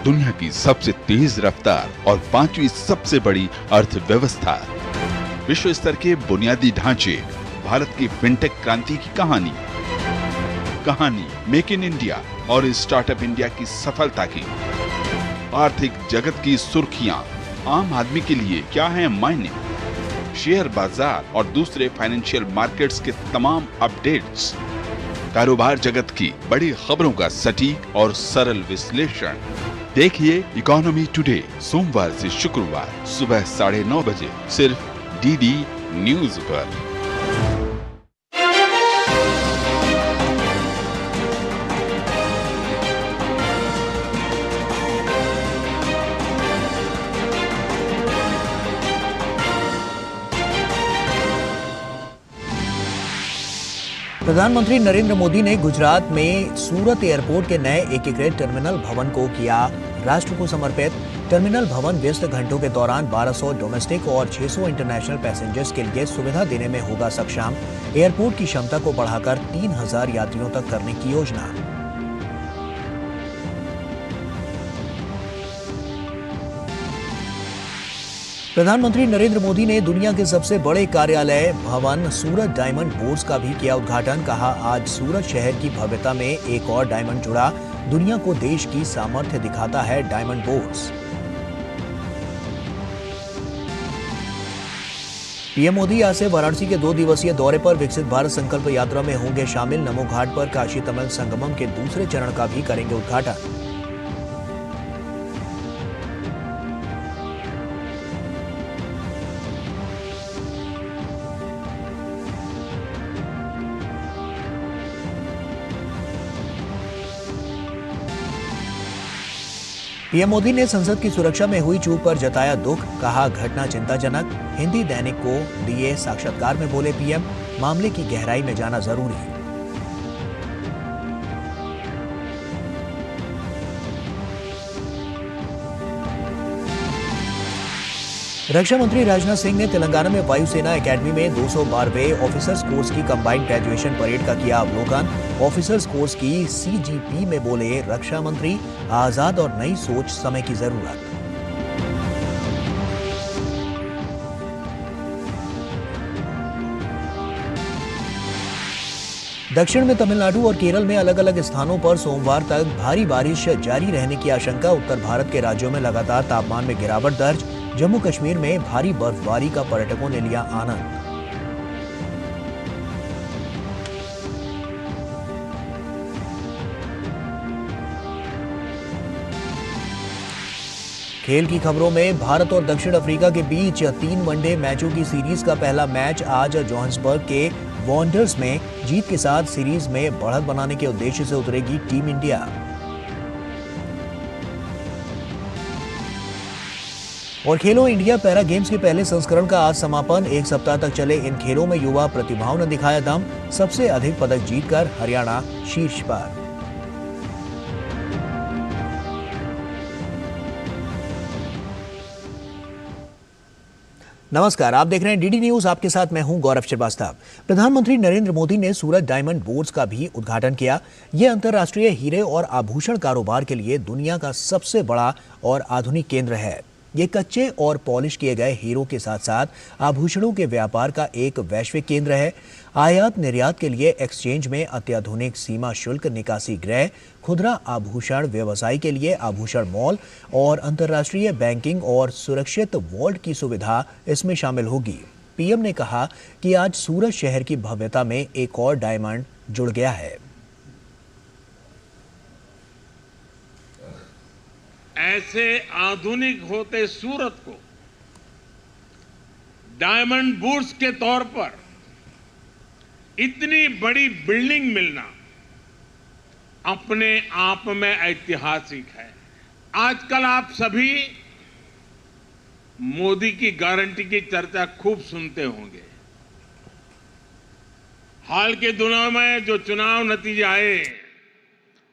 दुनिया की सबसे तेज रफ्तार और 5वीं सबसे बड़ी अर्थव्यवस्था, विश्व स्तर के बुनियादी ढांचे, भारत की फिनटेक क्रांति की कहानी मेक इन इंडिया और स्टार्टअप इंडिया की सफलता की, आर्थिक जगत की सुर्खियां, आम आदमी के लिए क्या है मायने, शेयर बाजार और दूसरे फाइनेंशियल मार्केट्स के तमाम अपडेट्स, कारोबार जगत की बड़ी खबरों का सटीक और सरल विश्लेषण। देखिए इकोनॉमी टुडे सोमवार से शुक्रवार सुबह 9:30 बजे सिर्फ डीडी न्यूज पर। प्रधानमंत्री नरेंद्र मोदी ने गुजरात में सूरत एयरपोर्ट के नए एकीकृत टर्मिनल भवन को किया राष्ट्र को समर्पित। टर्मिनल भवन व्यस्त घंटों के दौरान 1200 डोमेस्टिक और 600 इंटरनेशनल पैसेंजर्स के लिए सुविधा देने में होगा सक्षम। एयरपोर्ट की क्षमता को बढ़ाकर 3000 यात्रियों तक करने की योजना। प्रधानमंत्री नरेंद्र मोदी ने दुनिया के सबसे बड़े कार्यालय भवन सूरत डायमंड बोर्ड्स का भी किया उद्घाटन। कहा, आज सूरत शहर की भव्यता में एक और डायमंड जुड़ा। दुनिया को देश की सामर्थ्य दिखाता है डायमंड बोर्ड्स। पीएम मोदी आज से वाराणसी के 2 दिवसीय दौरे पर विकसित भारत संकल्प यात्रा में होंगे शामिल। नमो घाट पर काशी तमिल संगमम के दूसरे चरण का भी करेंगे उद्घाटन। पीएम मोदी ने संसद की सुरक्षा में हुई चूक पर जताया दुख। कहा, घटना चिंताजनक। हिंदी दैनिक को दिए साक्षात्कार में बोले पीएम, मामले की गहराई में जाना जरूरी। रक्षा मंत्री राजनाथ सिंह ने तेलंगाना में वायुसेना एकेडमी में 212वें ऑफिसर्स कोर्स की कंबाइंड ग्रेजुएशन परेड का किया अवलोकन। ऑफिसर्स कोर्स की सीजीपी में बोले रक्षा मंत्री, आजाद और नई सोच समय की जरूरत। दक्षिण में तमिलनाडु और केरल में अलग अलग स्थानों पर सोमवार तक भारी बारिश जारी रहने की आशंका। उत्तर भारत के राज्यों में लगातार तापमान में गिरावट दर्ज। जम्मू कश्मीर में भारी बर्फबारी का पर्यटकों ने लिया आनंद। खेल की खबरों में भारत और दक्षिण अफ्रीका के बीच 3 वनडे मैचों की सीरीज का पहला मैच आज जोहान्सबर्ग के वॉन्डर्स में जीत के साथ सीरीज में बढ़त बनाने के उद्देश्य से उतरेगी टीम इंडिया। और खेलो इंडिया पैरा गेम्स के पहले संस्करण का आज समापन। 1 सप्ताह तक चले इन खेलों में युवा प्रतिभाओं ने दिखाया दम। सबसे अधिक पदक जीतकर हरियाणा शीर्ष पर। नमस्कार, आप देख रहे हैं डीडी न्यूज। आपके साथ मैं हूं गौरव श्रीवास्तव। प्रधानमंत्री नरेंद्र मोदी ने सूरत डायमंड बोर्ड्स का भी उद्घाटन किया। यह अंतर्राष्ट्रीय हीरे और आभूषण कारोबार के लिए दुनिया का सबसे बड़ा और आधुनिक केंद्र है। ये कच्चे और पॉलिश किए गए हीरों के साथ साथ आभूषणों के व्यापार का एक वैश्विक केंद्र है। आयात निर्यात के लिए एक्सचेंज में अत्याधुनिक सीमा शुल्क निकासी गृह, खुदरा आभूषण व्यवसाय के लिए आभूषण मॉल और अंतर्राष्ट्रीय बैंकिंग और सुरक्षित वॉल्ट की सुविधा इसमें शामिल होगी। पीएम ने कहा कि आज सूरत शहर की भव्यता में एक और डायमंड जुड़ गया है। ऐसे आधुनिक होते सूरत को डायमंड बोर्ड्स के तौर पर इतनी बड़ी बिल्डिंग मिलना अपने आप में ऐतिहासिक है। आजकल आप सभी मोदी की गारंटी की चर्चा खूब सुनते होंगे। हाल के दिनों में जो चुनाव नतीजे आए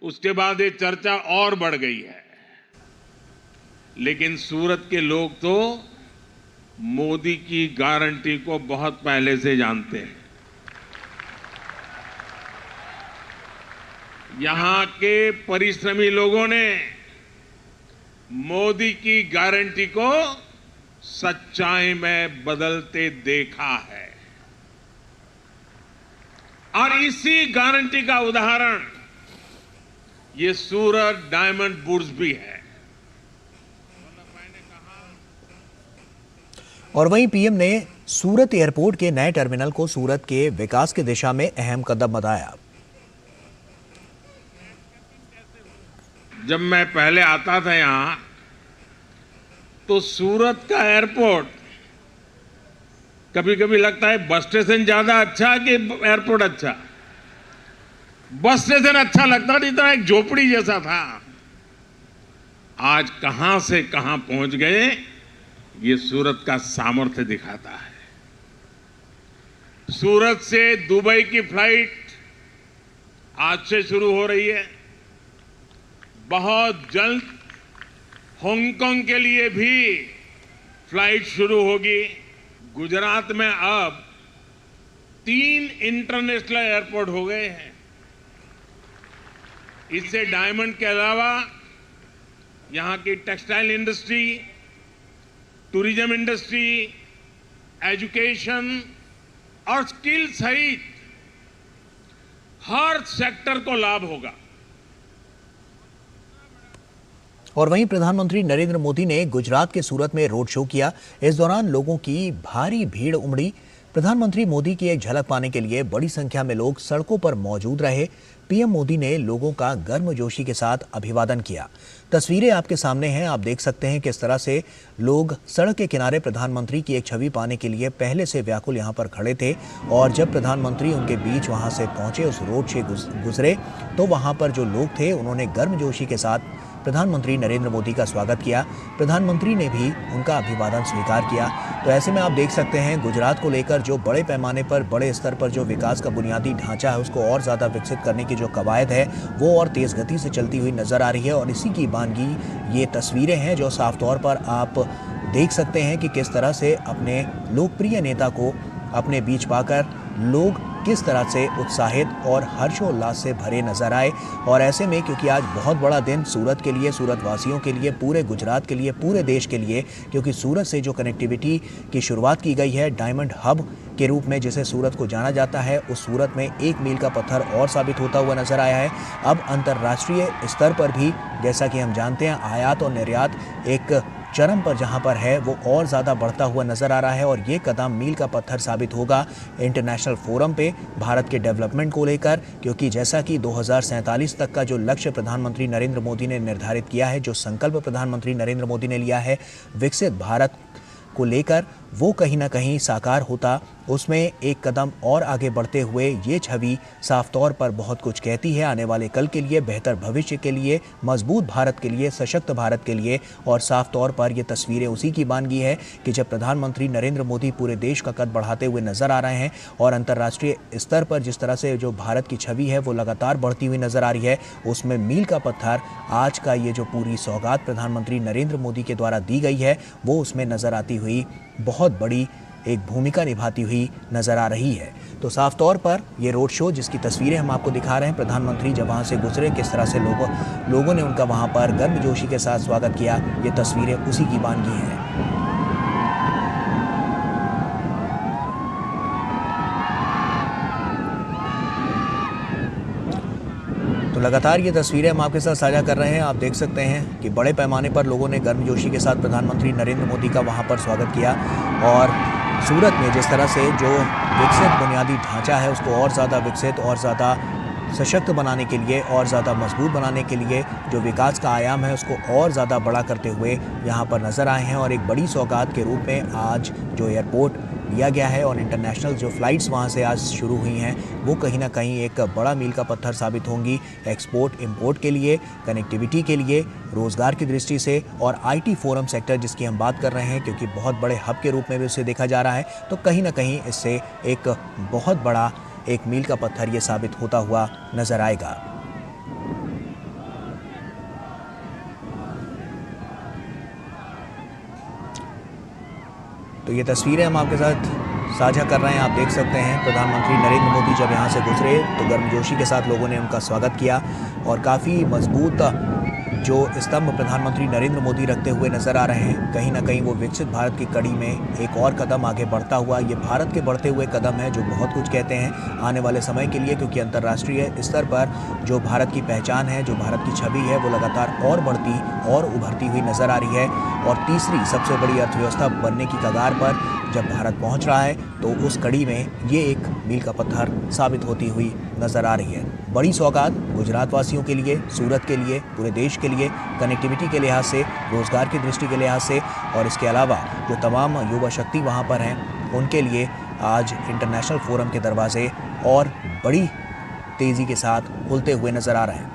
उसके बाद ये चर्चा और बढ़ गई है। लेकिन सूरत के लोग तो मोदी की गारंटी को बहुत पहले से जानते हैं। यहां के परिश्रमी लोगों ने मोदी की गारंटी को सच्चाई में बदलते देखा है और इसी गारंटी का उदाहरण ये सूरत डायमंड बुर्ज भी है। और वहीं पीएम ने सूरत एयरपोर्ट के नए टर्मिनल को सूरत के विकास की दिशा में अहम कदम बताया। जब मैं पहले आता था यहां तो सूरत का एयरपोर्ट कभी कभी लगता है बस स्टेशन ज्यादा अच्छा कि एयरपोर्ट अच्छा। बस स्टेशन अच्छा लगता नहीं था, एक झोपड़ी जैसा था। आज कहां से कहां पहुंच गए, ये सूरत का सामर्थ्य दिखाता है। सूरत से दुबई की फ्लाइट आज से शुरू हो रही है। बहुत जल्द हांगकांग के लिए भी फ्लाइट शुरू होगी। गुजरात में अब 3 इंटरनेशनल एयरपोर्ट हो गए हैं। इससे डायमंड के अलावा यहां की textile industry, tourism industry, education और स्किल सहित हर सेक्टर को लाभ होगा। और वहीं प्रधानमंत्री नरेंद्र मोदी ने गुजरात के सूरत में रोड शो किया। इस दौरान लोगों की भारी भीड़ उमड़ी। प्रधानमंत्री मोदी की एक झलक पाने के लिए बड़ी संख्या में लोग सड़कों पर मौजूद रहे। पीएम मोदी ने लोगों का गर्मजोशी के साथ अभिवादन किया। तस्वीरें आपके सामने हैं, आप देख सकते हैं किस तरह से लोग सड़क के किनारे प्रधानमंत्री की एक छवि पाने के लिए पहले से व्याकुल यहां पर खड़े थे। और जब प्रधानमंत्री उनके बीच वहां से पहुंचे, उस रोड से गुजरे, तो वहां पर जो लोग थे उन्होंने गर्मजोशी के साथ प्रधानमंत्री नरेंद्र मोदी का स्वागत किया। प्रधानमंत्री ने भी उनका अभिवादन स्वीकार किया। तो ऐसे में आप देख सकते हैं गुजरात को लेकर जो बड़े पैमाने पर, बड़े स्तर पर जो विकास का बुनियादी ढांचा है उसको और ज़्यादा विकसित करने की जो कवायद है वो और तेज़ गति से चलती हुई नज़र आ रही है। और इसी की बानगी ये तस्वीरें हैं जो साफ तौर पर आप देख सकते हैं कि किस तरह से अपने लोकप्रिय नेता को अपने बीच पाकर लोग किस तरह से उत्साहित और हर्षोल्लास से भरे नजर आए। और ऐसे में क्योंकि आज बहुत बड़ा दिन सूरत के लिए, सूरत वासियों के लिए, पूरे गुजरात के लिए, पूरे देश के लिए, क्योंकि सूरत से जो कनेक्टिविटी की शुरुआत की गई है डायमंड हब के रूप में जिसे सूरत को जाना जाता है, उस सूरत में एक मील का पत्थर और साबित होता हुआ नजर आया है। अब अंतर्राष्ट्रीय स्तर पर भी जैसा कि हम जानते हैं आयात और निर्यात एक चरम पर जहां पर है वो और ज़्यादा बढ़ता हुआ नज़र आ रहा है। और ये कदम मील का पत्थर साबित होगा इंटरनेशनल फोरम पे भारत के डेवलपमेंट को लेकर, क्योंकि जैसा कि 2047 तक का जो लक्ष्य प्रधानमंत्री नरेंद्र मोदी ने निर्धारित किया है, जो संकल्प प्रधानमंत्री नरेंद्र मोदी ने लिया है विकसित भारत को लेकर, वो कहीं ना कहीं साकार होता। उसमें एक कदम और आगे बढ़ते हुए ये छवि साफ तौर पर बहुत कुछ कहती है आने वाले कल के लिए, बेहतर भविष्य के लिए, मजबूत भारत के लिए, सशक्त भारत के लिए। और साफ तौर पर ये तस्वीरें उसी की बानगी है कि जब प्रधानमंत्री नरेंद्र मोदी पूरे देश का कद बढ़ाते हुए नजर आ रहे हैं और अंतर्राष्ट्रीय स्तर पर जिस तरह से जो भारत की छवि है वो लगातार बढ़ती हुई नजर आ रही है, उसमें मील का पत्थर आज का ये जो पूरी सौगात प्रधानमंत्री नरेंद्र मोदी के द्वारा दी गई है वो उसमें नजर आती हुई बहुत बड़ी एक भूमिका निभाती हुई नजर आ रही है। तो साफ तौर पर ये रोड शो जिसकी तस्वीरें हम आपको दिखा रहे हैं, प्रधानमंत्री जब वहाँ से गुजरे किस तरह से लोगों ने उनका वहाँ पर गर्मजोशी के साथ स्वागत किया, ये तस्वीरें उसी की बानगी हैं। तो लगातार ये तस्वीरें हम आपके साथ साझा कर रहे हैं। आप देख सकते हैं कि बड़े पैमाने पर लोगों ने गर्मजोशी के साथ प्रधानमंत्री नरेंद्र मोदी का वहाँ पर स्वागत किया। और सूरत में जिस तरह से जो विकसित बुनियादी ढांचा है उसको और ज़्यादा विकसित और ज़्यादा सशक्त बनाने के लिए और ज़्यादा मजबूत बनाने के लिए जो विकास का आयाम है उसको और ज़्यादा बड़ा करते हुए यहाँ पर नज़र आए हैं। और एक बड़ी सौगात के रूप में आज जो एयरपोर्ट लिया गया है और इंटरनेशनल जो फ़्लाइट्स वहाँ से आज शुरू हुई हैं वो कहीं ना कहीं एक बड़ा मील का पत्थर साबित होंगी एक्सपोर्ट इंपोर्ट के लिए, कनेक्टिविटी के लिए, रोज़गार की दृष्टि से। और आईटी फोरम सेक्टर जिसकी हम बात कर रहे हैं क्योंकि बहुत बड़े हब के रूप में भी उसे देखा जा रहा है, तो कहीं ना कहीं इससे एक बहुत बड़ा एक मील का पत्थर ये साबित होता हुआ नज़र आएगा। तो ये तस्वीरें हम आपके साथ साझा कर रहे हैं। आप देख सकते हैं प्रधानमंत्री नरेंद्र मोदी जब यहाँ से गुजरे तो गर्मजोशी के साथ लोगों ने उनका स्वागत किया और काफ़ी मजबूत जो स्तंभ प्रधानमंत्री नरेंद्र मोदी रखते हुए नजर आ रहे हैं, कहीं ना कहीं वो विकसित भारत की कड़ी में एक और कदम आगे बढ़ता हुआ ये भारत के बढ़ते हुए कदम है, जो बहुत कुछ कहते हैं आने वाले समय के लिए, क्योंकि अंतर्राष्ट्रीय स्तर पर जो भारत की पहचान है, जो भारत की छवि है, वो लगातार और बढ़ती और उभरती हुई नजर आ रही है। और तीसरी सबसे बड़ी अर्थव्यवस्था बनने की कगार पर जब भारत पहुंच रहा है, तो उस कड़ी में ये एक मील का पत्थर साबित होती हुई नजर आ रही है। बड़ी सौगात गुजरात वासियों के लिए, सूरत के लिए, पूरे देश के लिए, कनेक्टिविटी के लिहाज से, रोजगार की दृष्टि के लिहाज से, और इसके अलावा जो तमाम युवा शक्ति वहाँ पर हैं उनके लिए आज इंटरनेशनल फोरम के दरवाजे और बड़ी तेज़ी के साथ खुलते हुए नजर आ रहे हैं।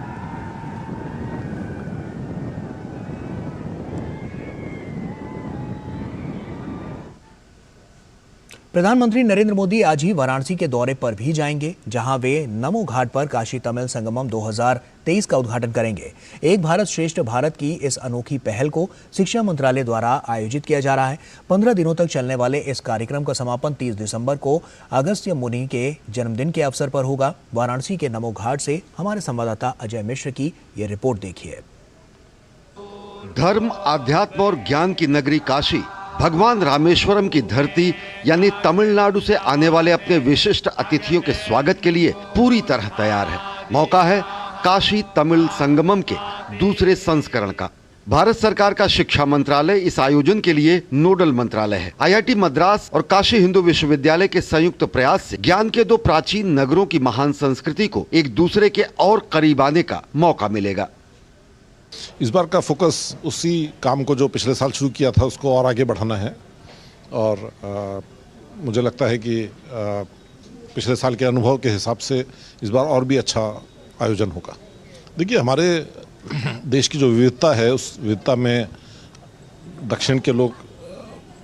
प्रधानमंत्री नरेंद्र मोदी आज ही वाराणसी के दौरे पर भी जाएंगे, जहां वे नमो घाट पर काशी तमिल संगमम 2023 का उद्घाटन करेंगे। एक भारत श्रेष्ठ भारत की इस अनोखी पहल को शिक्षा मंत्रालय द्वारा आयोजित किया जा रहा है। 15 दिनों तक चलने वाले इस कार्यक्रम का समापन 30 दिसंबर को अगस्त्य मुनि के जन्मदिन के अवसर पर होगा। वाराणसी के नमो घाट से हमारे संवाददाता अजय मिश्र की ये रिपोर्ट देखिए। धर्म, आध्यात्म और ज्ञान की नगरी काशी भगवान रामेश्वरम की धरती यानी तमिलनाडु से आने वाले अपने विशिष्ट अतिथियों के स्वागत के लिए पूरी तरह तैयार है। मौका है काशी तमिल संगमम के दूसरे संस्करण का। भारत सरकार का शिक्षा मंत्रालय इस आयोजन के लिए नोडल मंत्रालय है। IIT मद्रास और काशी हिंदू विश्वविद्यालय के संयुक्त प्रयास से ज्ञान के दो प्राचीन नगरों की महान संस्कृति को एक दूसरे के और करीब आने का मौका मिलेगा। इस बार का फोकस उसी काम को जो पिछले साल शुरू किया था उसको और आगे बढ़ाना है, और मुझे लगता है कि पिछले साल के अनुभव के हिसाब से इस बार और भी अच्छा आयोजन होगा। देखिए, हमारे देश की जो विविधता है, उस विविधता में दक्षिण के लोग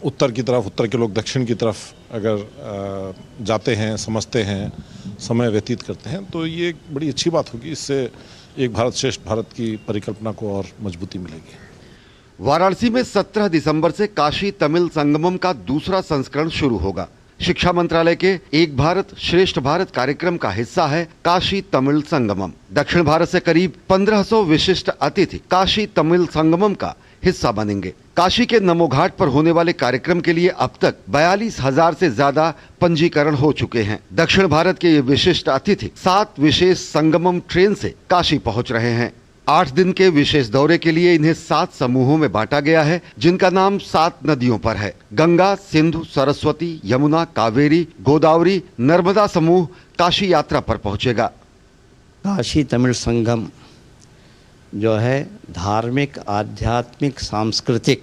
उत्तर की तरफ, उत्तर के लोग दक्षिण की तरफ अगर जाते हैं, समझते हैं, समय व्यतीत करते हैं, तो ये एक बड़ी अच्छी बात होगी। इससे एक भारत श्रेष्ठ भारत की परिकल्पना को और मजबूती मिलेगी। वाराणसी में 17 दिसंबर से काशी तमिल संगमम का दूसरा संस्करण शुरू होगा। शिक्षा मंत्रालय के एक भारत श्रेष्ठ भारत कार्यक्रम का हिस्सा है काशी तमिल संगमम। दक्षिण भारत से करीब 1500 विशिष्ट अतिथि काशी तमिल संगमम का हिस्सा बनेंगे। काशी के नमो घाट पर होने वाले कार्यक्रम के लिए अब तक 42,000 से ज्यादा पंजीकरण हो चुके हैं। दक्षिण भारत के ये विशिष्ट अतिथि 7 विशेष संगमम ट्रेन से काशी पहुंच रहे हैं। 8 दिन के विशेष दौरे के लिए इन्हें 7 समूहों में बांटा गया है, जिनका नाम 7 नदियों पर है। गंगा, सिंधु, सरस्वती, यमुना, कावेरी, गोदावरी, नर्मदा समूह काशी यात्रा पर पहुंचेगा। काशी तमिल संगम जो है धार्मिक, आध्यात्मिक, सांस्कृतिक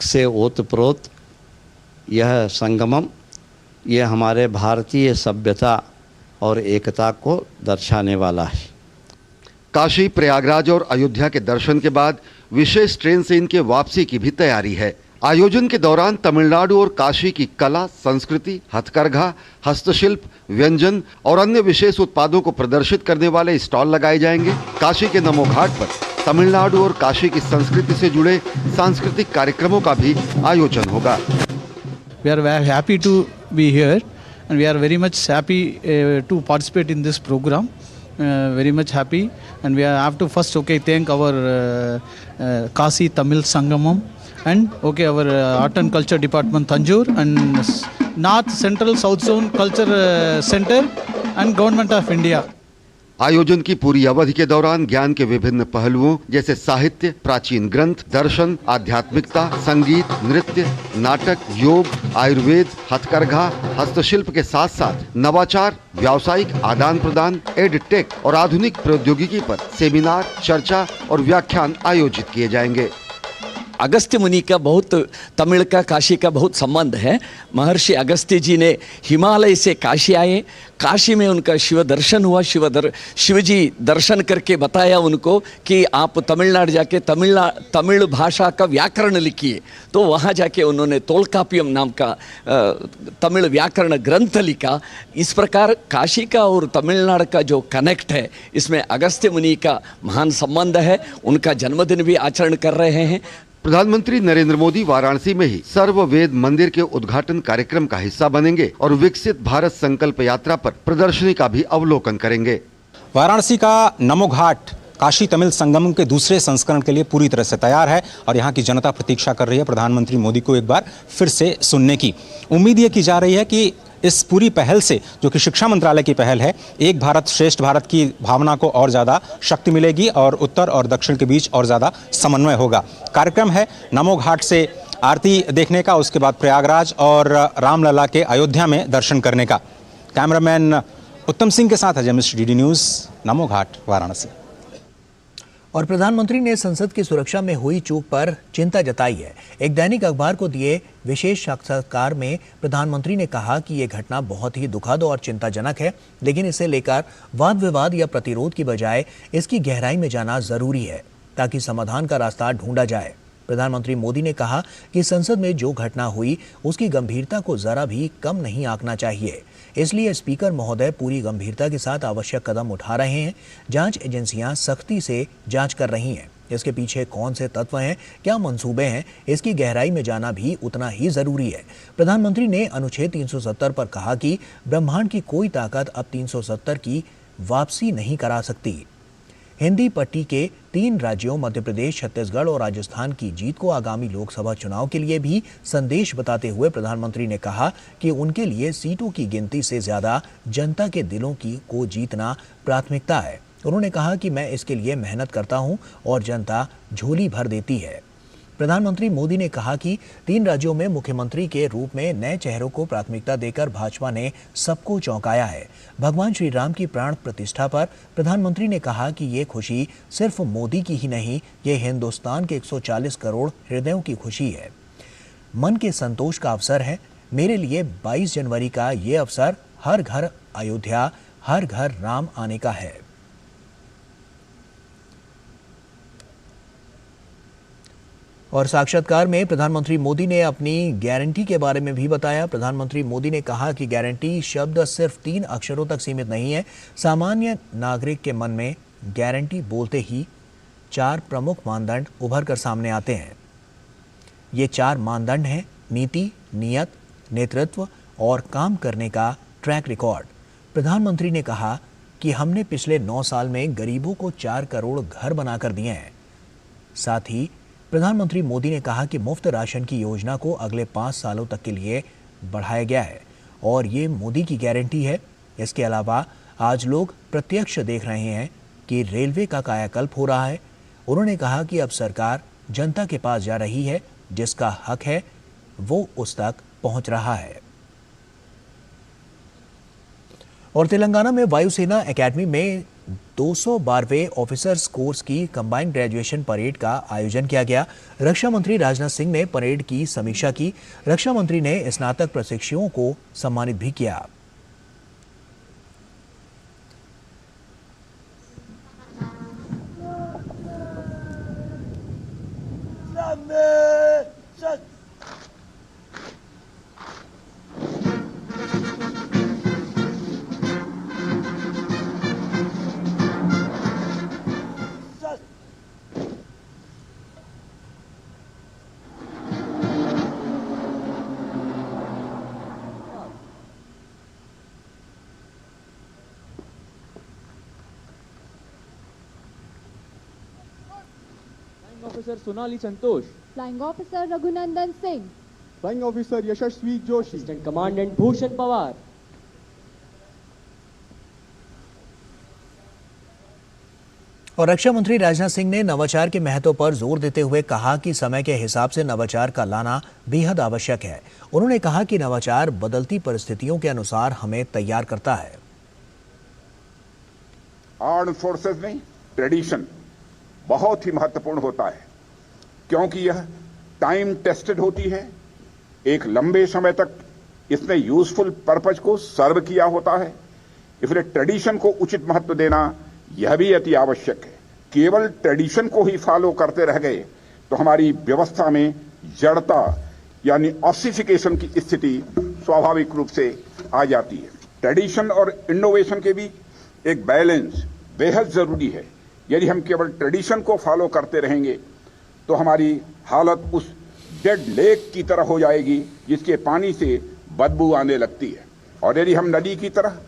से ओतप्रोत यह संगमम, यह हमारे भारतीय सभ्यता और एकता को दर्शाने वाला है। काशी, प्रयागराज और अयोध्या के दर्शन के बाद विशेष ट्रेन से इनके वापसी की भी तैयारी है। आयोजन के दौरान तमिलनाडु और काशी की कला, संस्कृति, हथकरघा, हस्तशिल्प, व्यंजन और अन्य विशेष उत्पादों को प्रदर्शित करने वाले स्टॉल लगाए जाएंगे। काशी के नमो घाट पर तमिलनाडु और काशी की संस्कृति से जुड़े सांस्कृतिक कार्यक्रमों का भी आयोजन होगा। We are very happy to be here and we are very much happy to participate in this program. Very much happy, and we have to first thank our Kashi Tamil Sangamam and our Art and Culture Department Tanjore and North Central South Zone Culture Center and Government of India. आयोजन की पूरी अवधि के दौरान ज्ञान के विभिन्न पहलुओं जैसे साहित्य, प्राचीन ग्रंथ, दर्शन, आध्यात्मिकता, संगीत, नृत्य, नाटक, योग, आयुर्वेद, हथकरघा, हस्तशिल्प के साथ साथ नवाचार, व्यावसायिक आदान प्रदान, एडटेक और आधुनिक प्रौद्योगिकी पर सेमिनार, चर्चा और व्याख्यान आयोजित किए जाएंगे। अगस्त्य मुनि का बहुत, तमिल का काशी का बहुत संबंध है। महर्षि अगस्त्य जी ने हिमालय से काशी आए, काशी में उनका शिव दर्शन हुआ। शिव जी दर्शन करके बताया उनको कि आप तमिलनाडु जाके तमिल भाषा का व्याकरण लिखिए। तो वहाँ जाके उन्होंने तोलकापियम नाम का तमिल व्याकरण ग्रंथ लिखा। इस प्रकार काशी का और तमिलनाडु का जो कनेक्ट है, इसमें अगस्त्य मुनि का महान संबंध है। उनका जन्मदिन भी आचरण कर रहे हैं। प्रधानमंत्री नरेंद्र मोदी वाराणसी में ही सर्ववेद मंदिर के उद्घाटन कार्यक्रम का हिस्सा बनेंगे और विकसित भारत संकल्प यात्रा पर प्रदर्शनी का भी अवलोकन करेंगे। वाराणसी का नमो घाट काशी तमिल संगम के दूसरे संस्करण के लिए पूरी तरह से तैयार है और यहाँ की जनता प्रतीक्षा कर रही है प्रधानमंत्री मोदी को एक बार फिर से सुनने की। उम्मीद ये की जा रही है कि इस पूरी पहल से, जो कि शिक्षा मंत्रालय की पहल है, एक भारत श्रेष्ठ भारत की भावना को और ज़्यादा शक्ति मिलेगी और उत्तर और दक्षिण के बीच और ज़्यादा समन्वय होगा। कार्यक्रम है नमो घाट से आरती देखने का, उसके बाद प्रयागराज और रामलला के अयोध्या में दर्शन करने का। कैमरामैन उत्तम सिंह के साथ अजय मिश्र, डीडी न्यूज़, नमो घाट, वाराणसी। और प्रधानमंत्री ने संसद की सुरक्षा में हुई चूक पर चिंता जताई है। एक दैनिक अखबार को दिए विशेष साक्षात्कार में प्रधानमंत्री ने कहा कि ये घटना बहुत ही दुखद और चिंताजनक है, लेकिन इसे लेकर वाद विवाद या प्रतिरोध की बजाय इसकी गहराई में जाना जरूरी है ताकि समाधान का रास्ता ढूंढा जाए। प्रधानमंत्री मोदी ने कहा कि संसद में जो घटना हुई उसकी गंभीरता को जरा भी कम नहीं आंकना चाहिए, इसलिए स्पीकर महोदय पूरी गंभीरता के साथ आवश्यक कदम उठा रहे हैं। जांच एजेंसियां सख्ती से जांच कर रही हैं। इसके पीछे कौन से तत्व हैं, क्या मंसूबे हैं, इसकी गहराई में जाना भी उतना ही जरूरी है। प्रधानमंत्री ने अनुच्छेद 370 पर कहा कि ब्रह्मांड की कोई ताकत अब 370 की वापसी नहीं करा सकती। हिंदी पट्टी के 3 राज्यों मध्य प्रदेश, छत्तीसगढ़ और राजस्थान की जीत को आगामी लोकसभा चुनाव के लिए भी संदेश बताते हुए प्रधानमंत्री ने कहा कि उनके लिए सीटों की गिनती से ज्यादा जनता के दिलों को जीतना प्राथमिकता है। उन्होंने कहा कि मैं इसके लिए मेहनत करता हूं और जनता झोली भर देती है। प्रधानमंत्री मोदी ने कहा कि 3 राज्यों में मुख्यमंत्री के रूप में नए चेहरों को प्राथमिकता देकर भाजपा ने सबको चौंकाया है। भगवान श्री राम की प्राण प्रतिष्ठा पर प्रधानमंत्री ने कहा कि ये खुशी सिर्फ मोदी की ही नहीं, ये हिंदुस्तान के 140 करोड़ हृदयों की खुशी है। मन के संतोष का अवसर है। मेरे लिए 22 जनवरी का ये अवसर हर घर अयोध्या, हर घर राम आने का है। और साक्षात्कार में प्रधानमंत्री मोदी ने अपनी गारंटी के बारे में भी बताया। प्रधानमंत्री मोदी ने कहा कि गारंटी शब्द सिर्फ 3 अक्षरों तक सीमित नहीं है। सामान्य नागरिक के मन में गारंटी बोलते ही 4 प्रमुख मानदंड उभर कर सामने आते हैं। ये 4 मानदंड हैं: नीति, नियत, नेतृत्व और काम करने का ट्रैक रिकॉर्ड। प्रधानमंत्री ने कहा कि हमने पिछले 9 साल में गरीबों को 4 करोड़ घर बनाकर दिए हैं। साथ ही प्रधानमंत्री मोदी ने कहा कि मुफ्त राशन की योजना को अगले 5 सालों तक के लिए बढ़ाया गया है और ये मोदी की गारंटी है। इसके अलावा आज लोग प्रत्यक्ष देख रहे हैं कि रेलवे का कायाकल्प हो रहा है। उन्होंने कहा कि अब सरकार जनता के पास जा रही है, जिसका हक है वो उस तक पहुंच रहा है। और तेलंगाना में वायुसेना एकेडमी में 212वें ऑफिसर्स कोर्स की कंबाइंड ग्रेजुएशन परेड का आयोजन किया गया। रक्षा मंत्री राजनाथ सिंह ने परेड की समीक्षा की। रक्षा मंत्री ने स्नातक प्रशिक्षुओं को सम्मानित भी किया। Officer Sonali Santosh, Flying Officer Raghunandan Singh, Flying Officer Yashasvi Joshi, Assistant Commandant Bhushan Pawar. और रक्षा मंत्री राजनाथ सिंह ने नवाचार के महत्व पर जोर देते हुए कहा कि समय के हिसाब से नवाचार का लाना बेहद आवश्यक है। उन्होंने कहा कि नवाचार बदलती परिस्थितियों के अनुसार हमें तैयार करता है। आर्म्ड फोर्सेस में ट्रेडिशन बहुत ही महत्वपूर्ण होता है, क्योंकि यह टाइम टेस्टेड होती है। एक लंबे समय तक इसने यूजफुल पर्पज को सर्व किया होता है, इसलिए ट्रेडिशन को उचित महत्व देना यह भी अति आवश्यक है। केवल ट्रेडिशन को ही फॉलो करते रह गए तो हमारी व्यवस्था में जड़ता यानी ऑसिफिकेशन की स्थिति स्वाभाविक रूप से आ जाती है। ट्रेडिशन और इनोवेशन के बीच एक बैलेंस बेहद जरूरी है। यदि हम केवल ट्रेडिशन को फॉलो करते रहेंगे तो हमारी हालत उस डेड लेक की तरह हो जाएगी जिसके पानी से बदबू आने लगती है। और यदि हम नदी की तरह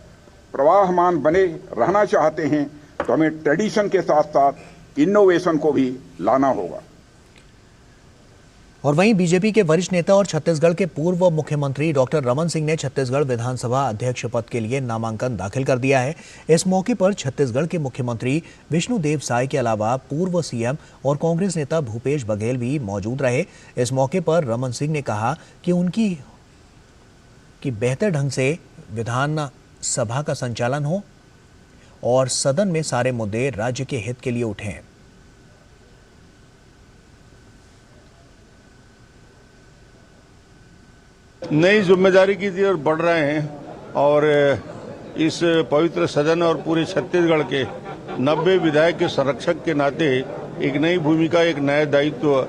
प्रवाहमान बने रहना चाहते हैं तो हमें ट्रेडिशन के साथ साथ इनोवेशन को भी लाना होगा। और वहीं बीजेपी के वरिष्ठ नेता और छत्तीसगढ़ के पूर्व मुख्यमंत्री डॉक्टर रमन सिंह ने छत्तीसगढ़ विधानसभा अध्यक्ष पद के लिए नामांकन दाखिल कर दिया है। इस मौके पर छत्तीसगढ़ के मुख्यमंत्री विष्णुदेव साय के अलावा पूर्व सीएम और कांग्रेस नेता भूपेश बघेल भी मौजूद रहे। इस मौके पर रमन सिंह ने कहा कि उनकी बेहतर ढंग से विधानसभा का संचालन हो और सदन में सारे मुद्दे राज्य के हित के लिए उठें। नई जिम्मेदारी की ओर बढ़ रहे हैं और इस पवित्र सदन और पूरे छत्तीसगढ़ के 90 विधायक के संरक्षक के नाते एक नई भूमिका, एक नया दायित्व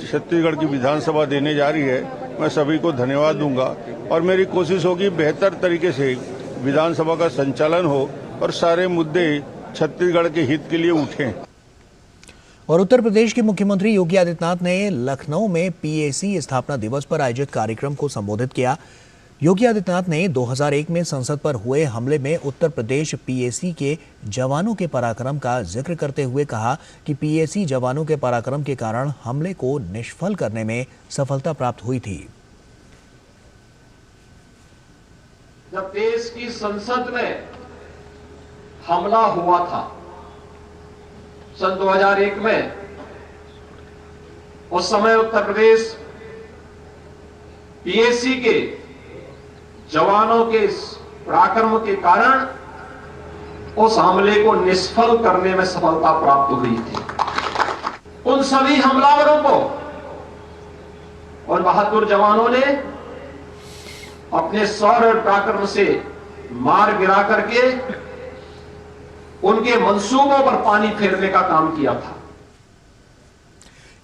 छत्तीसगढ़ की विधानसभा देने जा रही है। मैं सभी को धन्यवाद दूंगा और मेरी कोशिश होगी बेहतर तरीके से विधानसभा का संचालन हो और सारे मुद्दे छत्तीसगढ़ के हित के लिए उठें। और उत्तर प्रदेश के मुख्यमंत्री योगी आदित्यनाथ ने लखनऊ में पीएसी स्थापना दिवस पर आयोजित कार्यक्रम को संबोधित किया। योगी आदित्यनाथ ने 2001 में संसद पर हुए हमले में उत्तर प्रदेश पीएसी के जवानों के पराक्रम का जिक्र करते हुए कहा कि पीएसी जवानों के पराक्रम के कारण हमले को निष्फल करने में सफलता प्राप्त हुई थी। जब देश की संसद में हमला हुआ था सन 2001 में, उस समय उत्तर प्रदेश पीएसी के जवानों के पराक्रम के कारण उस हमले को निष्फल करने में सफलता प्राप्त हुई थी। उन सभी हमलावरों को उन बहादुर जवानों ने अपने शौर्य और पराक्रम से मार गिरा करके उनके मंसूबों पर पानी फेरने का काम किया था।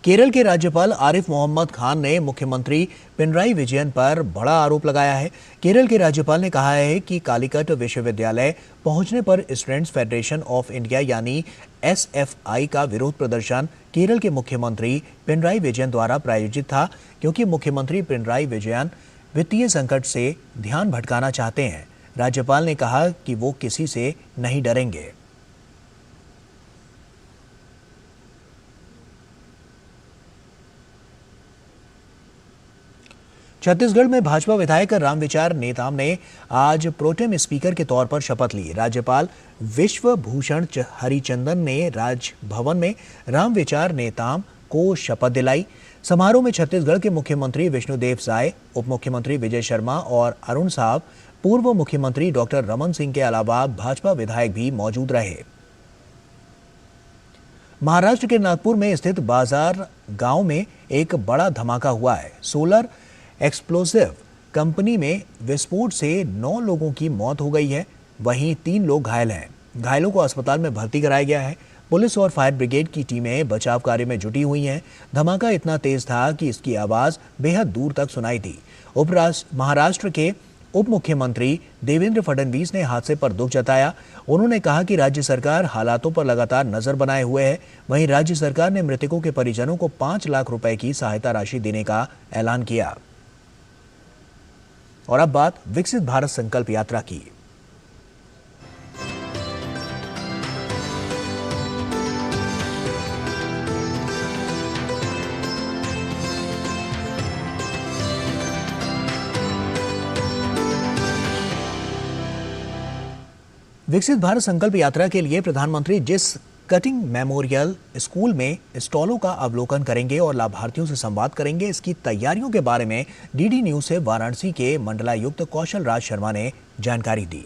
केरल के राज्यपाल आरिफ मोहम्मद खान ने मुख्यमंत्री पिनराई विजयन पर बड़ा आरोप लगाया है। केरल के राज्यपाल ने कहा है कि कालीकट विश्वविद्यालय पहुंचने पर स्टूडेंट्स फेडरेशन ऑफ इंडिया यानी एसएफआई का विरोध प्रदर्शन केरल के मुख्यमंत्री पिनराई विजयन द्वारा प्रायोजित था, क्योंकि मुख्यमंत्री पिनराई विजयन वित्तीय संकट से ध्यान भटकाना चाहते हैं। राज्यपाल ने कहा कि वो किसी से नहीं डरेंगे। छत्तीसगढ़ में भाजपा विधायक रामविचार नेताम ने आज प्रोटेम स्पीकर के तौर पर शपथ ली। राज्यपाल विश्व भूषण हरिचंदन ने राजभवन में रामविचार नेताम को शपथ दिलाई। समारोह में छत्तीसगढ़ के मुख्यमंत्री विष्णुदेव साय, उप मुख्यमंत्री विजय शर्मा और अरुण साहब, पूर्व मुख्यमंत्री डॉक्टर रमन सिंह के अलावा भाजपा विधायक भी मौजूद रहे। महाराष्ट्र के नागपुर में स्थित बाजार गांव में एक बड़ा धमाका हुआ है। सोलर एक्सप्लोसिव कंपनी में विस्फोट से 9 लोगों की मौत हो गई है, वहीं 3 लोग घायल हैं। घायलों को अस्पताल में भर्ती कराया गया है। पुलिस और फायर ब्रिगेड की टीमें बचाव कार्य में जुटी हुई हैं। धमाका इतना तेज था कि इसकी आवाज बेहद दूर तक सुनाई थी। महाराष्ट्र के उप मुख्यमंत्री देवेंद्र फडणवीस ने हादसे पर दुख जताया। उन्होंने कहा कि राज्य सरकार हालातों पर लगातार नजर बनाए हुए है। वहीं राज्य सरकार ने मृतकों के परिजनों को 5 लाख रुपए की सहायता राशि देने का ऐलान किया। और अब बात विकसित भारत संकल्प यात्रा की। विकसित भारत संकल्प यात्रा के लिए प्रधानमंत्री जिस कटिंग मेमोरियल स्कूल में स्टॉलों का अवलोकन करेंगे और लाभार्थियों से संवाद करेंगे, इसकी तैयारियों के बारे में डीडी न्यूज से वाराणसी के मंडलायुक्त कौशल राज शर्मा ने जानकारी दी।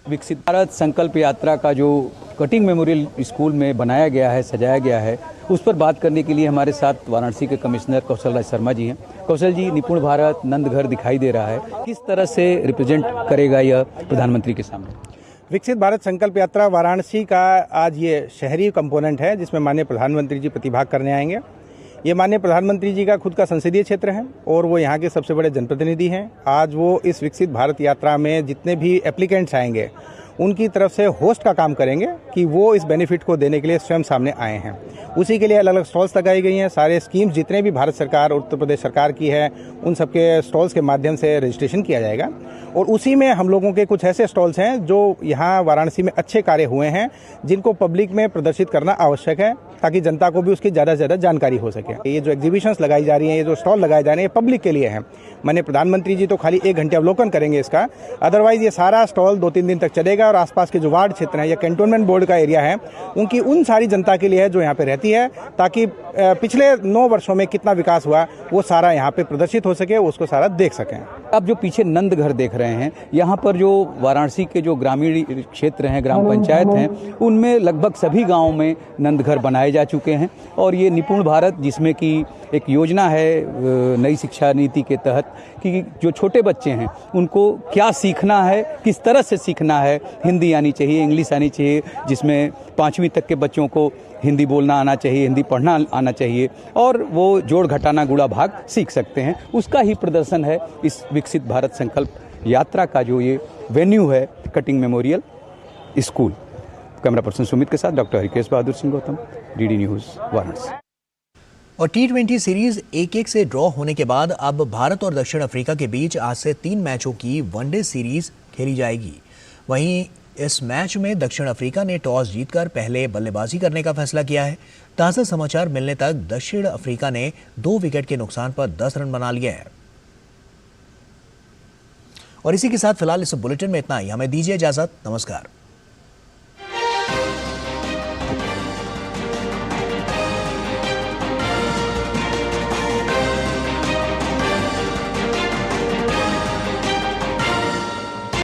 विकसित भारत संकल्प यात्रा का जो कटिंग मेमोरियल स्कूल में बनाया गया है, सजाया गया है, उस पर बात करने के लिए हमारे साथ वाराणसी के कमिश्नर कौशल राज शर्मा जी हैं। कौशल जी, निपुण भारत नंद घर दिखाई दे रहा है, किस तरह से रिप्रेजेंट करेगा यह प्रधानमंत्री के सामने? विकसित भारत संकल्प यात्रा वाराणसी का आज ये शहरी कंपोनेंट है, जिसमें माननीय प्रधानमंत्री जी प्रतिभाग करने आएंगे। ये माननीय प्रधानमंत्री जी का खुद का संसदीय क्षेत्र है और वो यहाँ के सबसे बड़े जनप्रतिनिधि हैं। आज वो इस विकसित भारत यात्रा में जितने भी एप्लीकेंट्स आएंगे उनकी तरफ से होस्ट का काम करेंगे कि वो इस बेनिफिट को देने के लिए स्वयं सामने आए हैं। उसी के लिए अलग अलग स्टॉल्स लगाई गई हैं। सारे स्कीम्स जितने भी भारत सरकार और उत्तर प्रदेश सरकार की है उन सबके स्टॉल्स के माध्यम से रजिस्ट्रेशन किया जाएगा और उसी में हम लोगों के कुछ ऐसे स्टॉल्स हैं जो यहाँ वाराणसी में अच्छे कार्य हुए हैं, जिनको पब्लिक में प्रदर्शित करना आवश्यक है ताकि जनता को भी उसकी ज़्यादा से ज़्यादा जानकारी हो सके। ये जो एग्जीबिशंस लगाई जा रही हैं, ये जो स्टॉल लगाए जा रहे हैं, ये पब्लिक के लिए हैं। माननीय प्रधानमंत्री जी तो खाली 1 घंटे अवलोकन करेंगे इसका, अदरवाइज ये सारा स्टॉल 2-3 दिन तक चलेगा और आसपास के जो वार्ड क्षेत्र हैं या कैंटोनमेंट बोर्ड का एरिया है, उनकी उन सारी जनता के लिए है जो यहाँ पे रहती है, ताकि पिछले 9 वर्षों में कितना विकास हुआ वो सारा यहाँ पे प्रदर्शित हो सके, उसको सारा देख सकें। आप जो पीछे नंद घर देख रहे हैं, यहाँ पर जो वाराणसी के जो ग्रामीण क्षेत्र हैं, ग्राम पंचायत हैं, उनमें लगभग सभी गांवों में नंद घर बनाए जा चुके हैं। और ये निपुण भारत, जिसमें कि एक योजना है नई शिक्षा नीति के तहत कि जो छोटे बच्चे हैं उनको क्या सीखना है, किस तरह से सीखना है, हिंदी आनी चाहिए, इंग्लिश आनी चाहिए, जिसमें 5वीं तक के बच्चों को हिंदी बोलना आना चाहिए, हिंदी पढ़ना आना चाहिए और वो जोड़ घटाना गुणा भाग सीख सकते हैं। उसका ही प्रदर्शन है इस विकसित भारत संकल्प यात्रा का जो ये वेन्यू है, cutting memorial school. Camera person Sumit के साथ doctor Harikesh Bahadur Singh Gautam, DD news Varanasi. और T20 सीरीज 1-1 से ड्रॉ होने के बाद अब भारत और दक्षिण अफ्रीका के बीच आज से 3 मैचों की वनडे सीरीज खेली जाएगी। वहीं इस मैच में दक्षिण अफ्रीका ने टॉस जीतकर पहले बल्लेबाजी करने का फैसला किया है। ताज़ा समाचार मिलने तक दक्षिण अफ्रीका ने 2 विकेट के नुकसान पर 10 रन बना लिए हैं। और इसी के साथ फिलहाल इस बुलेटिन में इतना ही। हमें दीजिए इजाजत। नमस्कार।